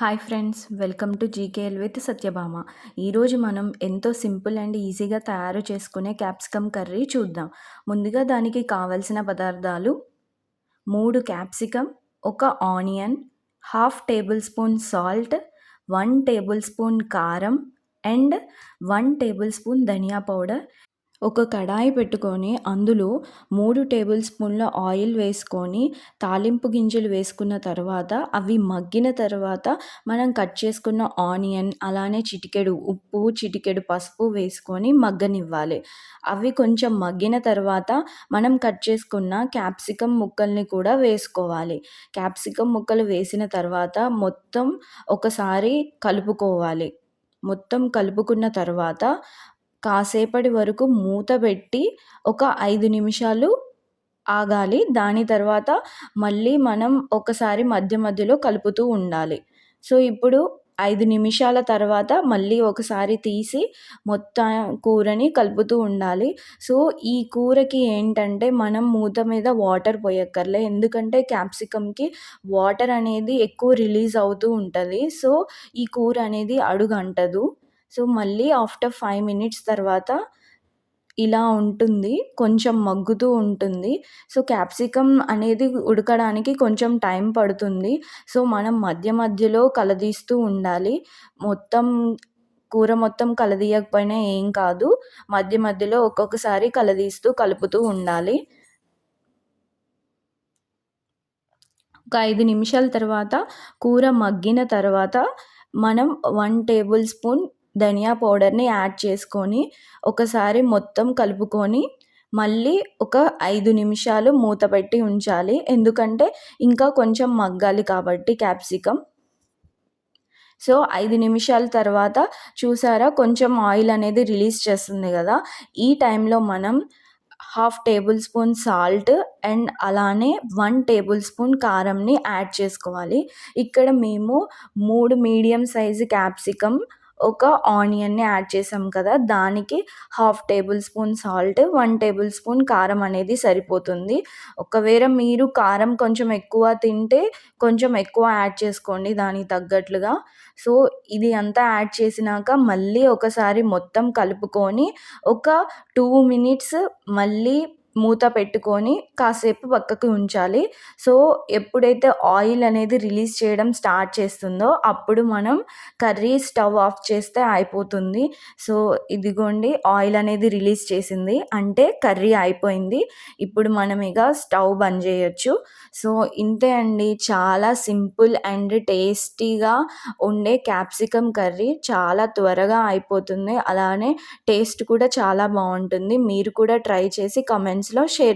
Hi friends, welcome to GKL with Satyabhama. ఈరోజు మనం ఎంతో సింపుల్ అండ్ ఈజీగా తయారు చేసుకునే క్యాప్సికమ్ కర్రీ చూద్దాం. ముందుగా దానికి కావలసిన పదార్థాలు: 3 capsicum, 1 onion, half tablespoon salt, 1 tablespoon కారం అండ్ 1 టేబుల్ స్పూన్ ధనియా పౌడర్. ఒక కడాయి పెట్టుకొని అందులో 3 టేబుల్ స్పూన్ల ఆయిల్ వేసుకొని తాలింపు గింజలు వేసుకున్న తర్వాత అవి మగ్గిన తర్వాత మనం కట్ చేసుకున్న ఆనియన్, అలానే చిటికెడు ఉప్పు, చిటికెడు పసుపు వేసుకొని మగ్గనివ్వాలి. అవి కొంచెం మగ్గిన తర్వాత మనం కట్ చేసుకున్న క్యాప్సికమ్ ముక్కల్ని కూడా వేసుకోవాలి. క్యాప్సికమ్ ముక్కలు వేసిన తర్వాత మొత్తం ఒకసారి కలుపుకోవాలి. మొత్తం కలుపుకున్న తర్వాత కాసేపటి వరకు మూత పెట్టి ఒక 5 నిమిషాలు ఆగాలి. దాని తర్వాత మళ్ళీ మనం ఒకసారి మధ్య మధ్యలో కలుపుతూ ఉండాలి. సో, ఇప్పుడు 5 నిమిషాల తర్వాత మళ్ళీ ఒకసారి తీసి మొత్తం కూరని కలుపుతూ ఉండాలి. సో, ఈ కూరకి ఏంటంటే మనం మూత మీద వాటర్ పోయక్కర్లే. ఎందుకంటే క్యాప్సికమ్‌కి వాటర్ అనేది ఎక్కువ రిలీజ్ అవుతూ ఉంటది. సో, ఈ కూర అనేది అడుగంటదు. సో, మళ్ళీ ఆఫ్టర్ 5 మినిట్స్ తర్వాత ఇలా ఉంటుంది. కొంచెం మగ్గుతూ ఉంటుంది. సో, క్యాప్సికమ్ అనేది ఉడకడానికి కొంచెం టైం పడుతుంది. సో, మనం మధ్య మధ్యలో కలదీస్తూ ఉండాలి. మొత్తం కూర మొత్తం కలదీయకపోయినా ఏం కాదు. మధ్య మధ్యలో ఒక్కొక్కసారి కలదీస్తూ కలుపుతూ ఉండాలి. ఒక 5 నిమిషాల తర్వాత కూర మగ్గిన తర్వాత మనం 1 టేబుల్ స్పూన్ ధనియా పౌడర్‌ని యాడ్ చేసుకొని ఒకసారి మొత్తం కలుపుకొని మళ్ళీ ఒక 5 నిమిషాలు మూత పెట్టి ఉంచాలి. ఎందుకంటే ఇంకా కొంచెం మగ్గాలి కాబట్టి క్యాప్సికమ్. సో, 5 నిమిషాల తర్వాత చూసారా, కొంచెం ఆయిల్ అనేది రిలీజ్ చేస్తుంది కదా! ఈ టైంలో మనం half tablespoon salt and అలానే 1 టేబుల్ స్పూన్ కారంని యాడ్ చేసుకోవాలి. ఇక్కడ మేము 3 మీడియం సైజు క్యాప్సికమ్, 1 ఆనియన్‌ని యాడ్ చేసాం కదా! దానికి half tablespoon salt, 1 tablespoon కారం అనేది సరిపోతుంది. ఒకవేళ మీరు కారం కొంచెం ఎక్కువ తింటే కొంచెం ఎక్కువ యాడ్ చేసుకోండి దానికి తగ్గట్లుగా. సో, ఇది అంతా యాడ్ చేసినాక మళ్ళీ ఒకసారి మొత్తం కలుపుకొని ఒక 2 మినిట్స్ మళ్ళీ మూత పెట్టుకొని కాసేపు పక్కకు ఉంచాలి. సో, ఎప్పుడైతే ఆయిల్ అనేది రిలీజ్ చేయడం స్టార్ట్ చేస్తుందో అప్పుడు మనం కర్రీ స్టవ్ ఆఫ్ చేస్తే అయిపోతుంది. సో, ఇదిగోండి, ఆయిల్ అనేది రిలీజ్ చేసింది. అంటే కర్రీ అయిపోయింది. ఇప్పుడు మనం ఇక స్టవ్ బంద్ చేయొచ్చు. సో, ఇంతే అండి. చాలా సింపుల్ అండ్ టేస్టీగా ఉండే క్యాప్సికమ్ కర్రీ చాలా త్వరగా అయిపోతుంది. అలానే టేస్ట్ కూడా చాలా బావుంటుంది. మీరు కూడా ట్రై చేసి కామెంట్స్‌లో షేర్